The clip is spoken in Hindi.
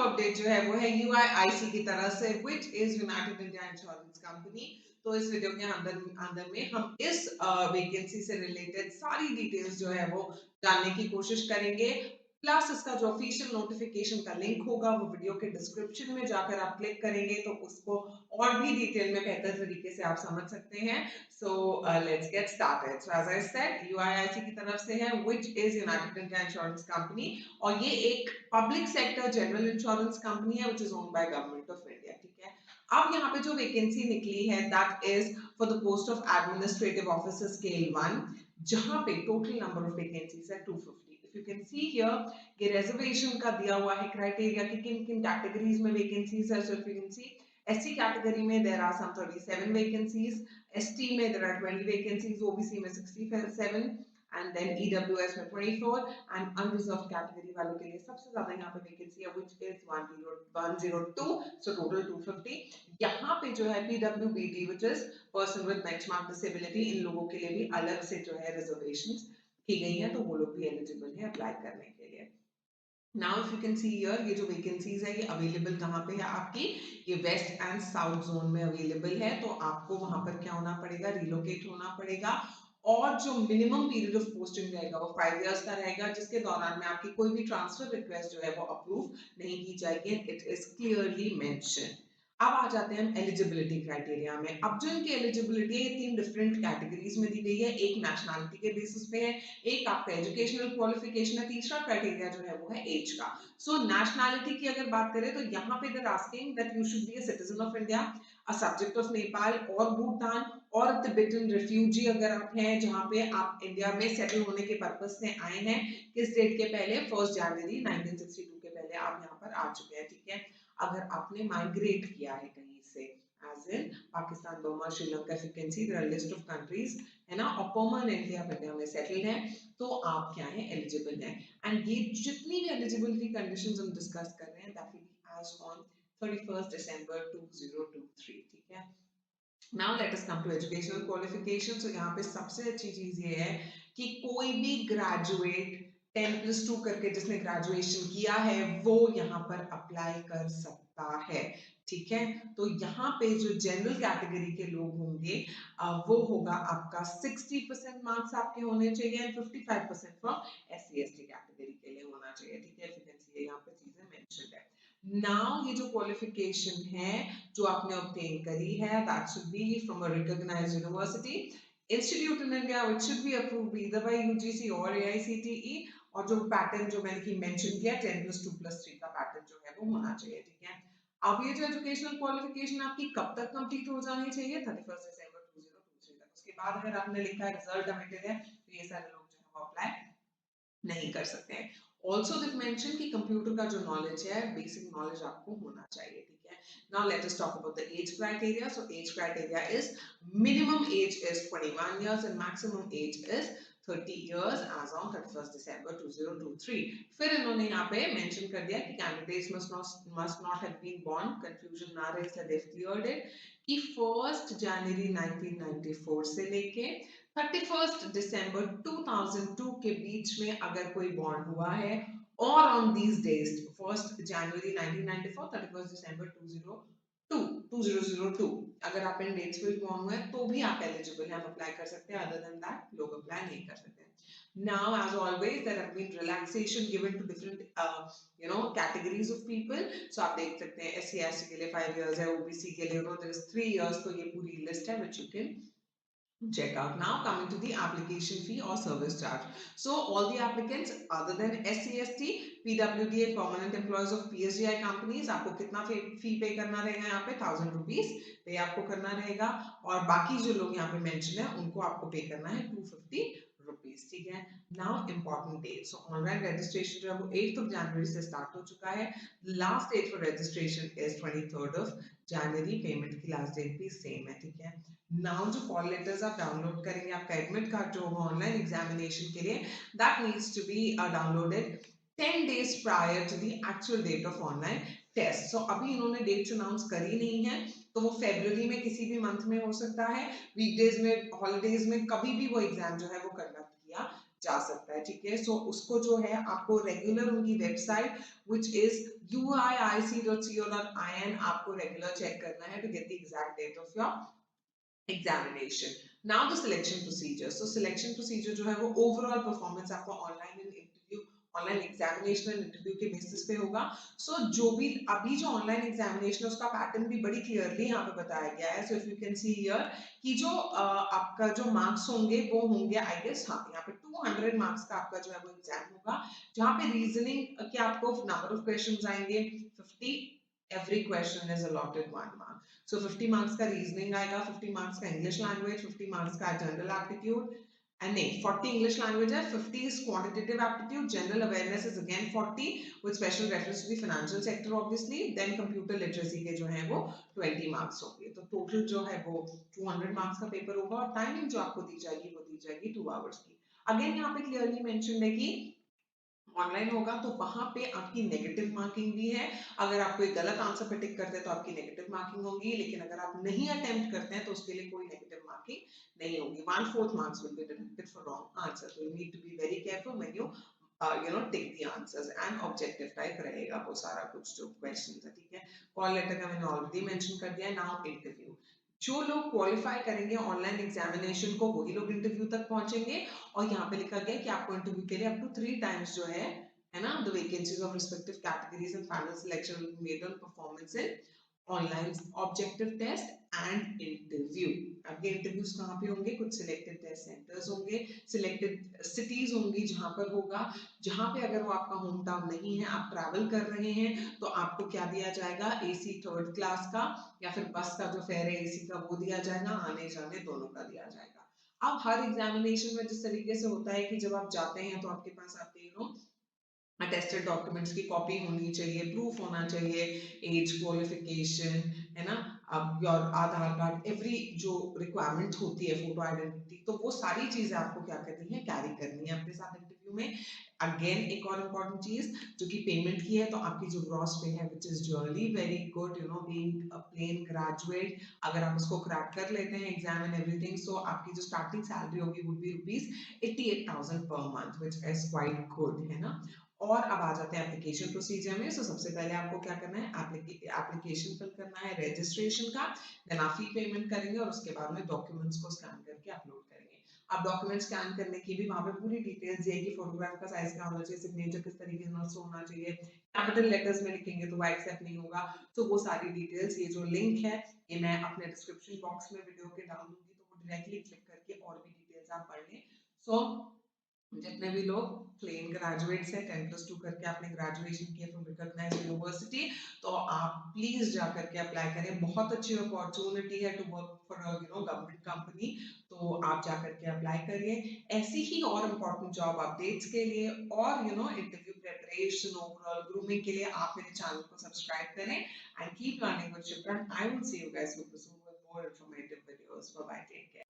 अपडेट जो है वो है यूआईआईसी की तरफ से, which is United India Insurance company. तो इस वीडियो के अंदर अंदर में हम इस वैकेंसी से रिलेटेड सारी डिटेल्स जो है वो जानने की कोशिश करेंगे। प्लस इसका जो ऑफिशियल नोटिफिकेशन का लिंक होगा वो वीडियो के डिस्क्रिप्शन में जाकर आप क्लिक करेंगे तो उसको और भी डिटेल में बेहतर तरीके से आप समझ सकते हैं। So let's get started. So as I said, UIIC की तरफ से है, which is United India Insurance Company, और ये एक public sector general insurance company है which is owned by government of India. ठीक है, अब यहाँ पे जो वैकेंसी निकली है that is for the post of administrative officer scale 1, जहां पे टोटल नंबर ऑफ वैकेंसीज है 250। If you can see here, ये रिजर्वेशन का दिया हुआ है क्राइटेरिया कि किन किन कैटेगरीज में वैकेंसीज है। So if you can see, SC category में there are some 37 vacancies, ST में देयर आर 20 वैकेंसीज, OBC में 67, एंड देन EWS में 24, एंड अनरिजर्व कैटेगरी वालों के लिए सबसे ज्यादा यहाँ पे वैकेंसी है व्हिच इज 102, सो टोटल 250। यहाँ पे जो है PWBD which is person with benchmark disability, इन लोगों के लिए भी अलग से जो है रिजर्वेशंस की गई हैं, तो वो लोग भी एलिजिबल है अप्लाई करने के लिए। Now if you can see here, ये जो वैकेंसीज है ये अवेलेबल कहाँ पे है आपकी, ये वेस्ट एंड साउथ जोन में अवेलेबल है। तो आपको वहां पर क्या होना पड़ेगा, रिलोकेट होना पड़ेगा, और जो मिनिमम पीरियड ऑफ पोस्टिंग रहेगा वो 5 इयर्स का रहेगा, जिसके दौरान में आपकी कोई भी ट्रांसफर रिक्वेस्ट जो है वो अप्रूव नहीं की जाएगी। It is clearly mention. अब आ जाते हैं हम एलिजिबिलिटी क्राइटेरिया में। अब जो इनकी एलिजिबिलिटी है ये 3 डिफरेंट कैटेगरीज में दी गई है। एक नेशनैलिटी के बेसिस पे है, एक आपका एजुकेशनल क्वालिफिकेशन है, तीसरा क्राइटेरिया जो है वो है एज का। सो नेशनैलिटी की अगर बात करें तो यहाँ पे they're asking that you should be a citizen of India, a subject of Nepal और भूटान, और तिब्बतन रिफ्यूजी अगर आप हैं, जहाँ पे आप इंडिया में सेटल होने के पर्पज से आए हैं, किस डेट के पहले, 1 जनवरी 1962 के पहले आप यहाँ पर आ चुके हैं। ठीक है, अगर आपने माइग्रेट किया है कहीं से, as in Pakistan, Burma, Sri Lanka, if you can see there are list of countries, है ना, और परमानेंटली आप इंडिया में सेटल्ड हैं, तो आप क्या है, एलिजिबल हैं। एंड ये जितनी भी एलिजिबिलिटी कंडीशंस हम डिस्कस कर रहे हैं that will be as on 31 December 2023। ठीक है, now let us come to educational qualification. So यहाँ पे सबसे अच्छी चीज ये है कि कोई भी ग्रेजुएट 10+2 करके जिसने ग्रेजुएशन किया है वो यहाँ पर अप्लाई कर सकता है। ठीक है, तो यहाँ पे जो जनरल कैटेगरी के लोग होंगे वो होगा आपका 60% मार्क्स आपके होने चाहिए, एंड 55% फ्रॉम SC/ST कैटेगरी के लिए होना चाहिए। ठीक है, यहाँ पे चीजें मेंशन है। नाउ ये जो क्वालिफिकेशन है जो आपने ऑब्टेन करी है, that should be from a recognised university, institute in India which should be approved either by UGC और AICTE, और जो पैटर्न जो मैंने मेंशन किया 10+2+3 का पैटर्न जो है वो होना चाहिए। ठीक है, अब ये जो एजुकेशनल क्वालिफिकेशन आपकी कब तक कंप्लीट हो जानी चाहिए, 31 December 2023 तक। उसके बाद अगर आपने लिखा है रिजल्ट अमिटेड है, तो ये सारे लोग जो है वो अप्लाई नहीं कर सकते हैं। ऑल्सो दिस मेंशन कि कंप्यूटर का जो नॉलेज है, बेसिक नॉलेज आपको होना चाहिए। ठीक है, now let us talk about the age criteria. So age criteria is minimum age is 21 years and maximum age is 30 years as on 31st December 2023। फिर इन्होंने यहाँ पे मेंशन कर दिया कि candidates must not have been born, confusion ना रहे इसलिए they've cleared it, कि 1 जनवरी 1994 से लेके 31 December 2002 के बीच में अगर कोई बॉर्न हुआ है, और on these days 1 January 1994, 31 December 2002, अगर आप इन डेट्स पे बॉर्न हुए तो भी आप एलिजिबल हैं, आप अप्लाई कर सकते हैं। अदर देन दैट लोग अप्लाई नहीं कर सकते। Now, as always, there have been relaxation given to different categories of people. So आप देख सकते हैं SC/ST के लिए 5 years है, OBC के लिए there is 3 years, तो ये पूरी लिस्ट है which you can check out. Now coming to the application fee or service charge. So all the applicants other than SC/ST, PWD and permanent employees of PSGI companies, आपको कितना फी पे करना रहेगा, यहाँ पे 1000 rupees पे आपको करना रहेगा, और बाकी जो लोग यहाँ पे मेंशन है उनको आपको पे करना है 250 rupees। ठीक है, now important date. So online registration जो है वो 8 जनवरी से स्टार्ट हो चुका है। Last date for registration is 23 January. Payment की लास्ट डेट भी सेम है। ठीक है, नाउ जो कॉल लेटर्स आप डाउनलोड करेंगे, आपका एडमिट कार्ड जो होगा ऑनलाइन एग्जामिनेशन के लिए, that needs to be downloaded 10 days prior to the actual date of online test। so अभी इन्होंने डेट्स अनाउंस करी नहीं है, तो वो फरवरी में किसी भी मंथ में हो सकता है, वीकडेज में, हॉलीडेज में, कभी भी वो एग्जाम जो है वो कंडक्ट किया जा सकता है, ठीक है। सो उसको जो है आपको रेगुलर उनकी वेबसाइट विच इज uiic.co.in आपको रेगुलर चेक करना है to get the exact date of your examination. Now the selection procedure. So selection procedure जो है वो overall performance आपको online and interview, online examination and interview के बेसिस पे होगा। सो जो भी अभी जो ऑनलाइन एग्जामिनेशन है उसका पैटर्न भी बड़ी क्लियरली यहाँ पे बताया गया है। So if you can see here कि जो आपका जो मार्क्स होंगे वो होंगे आई गेस, हाँ यहाँ पे 200 मार्क्स का आपका जो है वो एग्जाम होगा, जहाँ पे रीजनिंग के आपको नंबर ऑफ क्वेश्चंस आएंगे 50, every question is allotted 1 mark. So 50 marks का रीजनिंग आएगा, 50 marks का इंग्लिश लैंग्वेज, 50 marks का जनरल एप्टीट्यूड, and नहीं 40 English language है, 50 is quantitative aptitude, general awareness is again 40 with special reference to the financial sector obviously, then computer literacy के जो है वो 20 marks होंगे। तो total जो है वो 200 marks का पेपर होगा और टाइमिंग जो आपको दी जाएगी वो दी जाएगी 2 hours की। अगेन यहाँ पे क्लियरली मेंशन है कि ऑनलाइन होगा तो वहां पे आपकी नेगेटिव मार्किंग भी है। अगर आप कोई गलत आंसर पे टिक करते हैं तो आपकी नेगेटिव मार्किंग होगी, लेकिन अगर आप नहीं अटेम्प्ट करते हैं तो उसके लिए कोई नेगेटिव मार्किंग नहीं होगी। 1/4 marks will be deducted for wrong answer, so you need to be very careful when you tick the answers and objective type रहेगा वो सारा कुछ जो क्वेश्चंस है, ठीक है। कॉल लेटर का मैंने ऑलरेडी मेंशन कर दिया है। नाउ इंटरव्यू, जो लोग क्वालिफाई करेंगे ऑनलाइन एग्जामिनेशन को वही लोग इंटरव्यू तक पहुंचेंगे। और यहाँ पे लिखा गया कि आपको इंटरव्यू के लिए अप टू 3 टाइम्स जो है ना, the vacancies of respective categories and final selection will be made on performance in online objective test and interview। अब ये इंटरव्यूज कहाँ पे होंगे, कुछ सिलेक्टेड टेस्ट सेंटर्स होंगे, सिलेक्टेड सिटीज होंगी जहां पर होगा, जहां पे अगर वो आपका होम टाउन नहीं है, आप ट्रैवल कर रहे हैं तो आपको क्या दिया जाएगा, एसी 3rd क्लास का या फिर बस का जो फेयर है एसी का वो दिया जाएगा, आने जाने दोनों का दिया जाएगा। अब हर एग्जामिनेशन में जिस तरीके से होता है कि जब आप जाते हैं तो आपके पास आपके अटेस्टेड डॉक्यूमेंट्स की कॉपी होनी चाहिए, प्रूफ होना चाहिए, एज क्वालिफिकेशन है ना, अब योर आधार कार्ड, एवरी जो रिक्वायरमेंट होती है, फोटो आइडेंटिटी, तो वो सारी चीजें आपको क्या करनी है, कैरी करनी है अपने साथ इंटरव्यू में। अगेन एक और इम्पॉर्टेंट चीज जो कि पेमेंट की है, तो आपकी जो ग्रॉस पे है which is really very good, you know being a plain graduate, अगर आप उसको क्रैक कर लेते हैं एग्जाम एंड एवरीथिंग, सो आपकी जो स्टार्टिंग सैलरी होगी would be ₹88,000 per month which is quite good, है ना। और अब आ जाते हैं एप्लीकेशन प्रोसीजर में। सो सबसे पहले आपको क्या करना है, एप्लीकेशन फिल करना है रजिस्ट्रेशन का, देन आप फी पेमेंट करेंगे और उसके बाद में डॉक्यूमेंट्स को स्कैन करके अपलोड करेंगे। अब डॉक्यूमेंट स्कैन करने की भी वहां पे पूरी डिटेल्स दिएगी, फोटोग्राफ का साइज क्या होना चाहिए, सिग्नेचर किस तरीके से होना चाहिए, कैपिटल लेटर्स में लिखेंगे तो वो एक्सेप्ट नहीं होगा। तो वो सारी डिटेल्स, ये जो लिंक है ये मैं अपने डिस्क्रिप्शन बॉक्स में वीडियो के डाल दूंगी, तो वो डायरेक्टली क्लिक करके और भी डिटेल्स आप पढ़ लें। सो जितने भी लोग प्लेन ग्रेजुएट्स हैं, 10+2 करके आपने ग्रेजुएशन किया फ्रॉम रिकॉग्नाइज्ड यूनिवर्सिटी, तो आप प्लीज जा करके अप्लाई करें। बहुत अच्छी अपॉर्चुनिटी है to work for government company, तो आप जा करके अप्लाई करिए। ऐसी ही और इम्पोर्टेंट जॉब अपडेट्स के लिए और इंटरव्यू प्रिपरेशन, ओवरऑल ग्रूमिंग के लिए आप मेरे चैनल को सब्सक्राइब करें and keep learning with Shipra. I will see you guys soon with more informative videos. Bye bye, take care.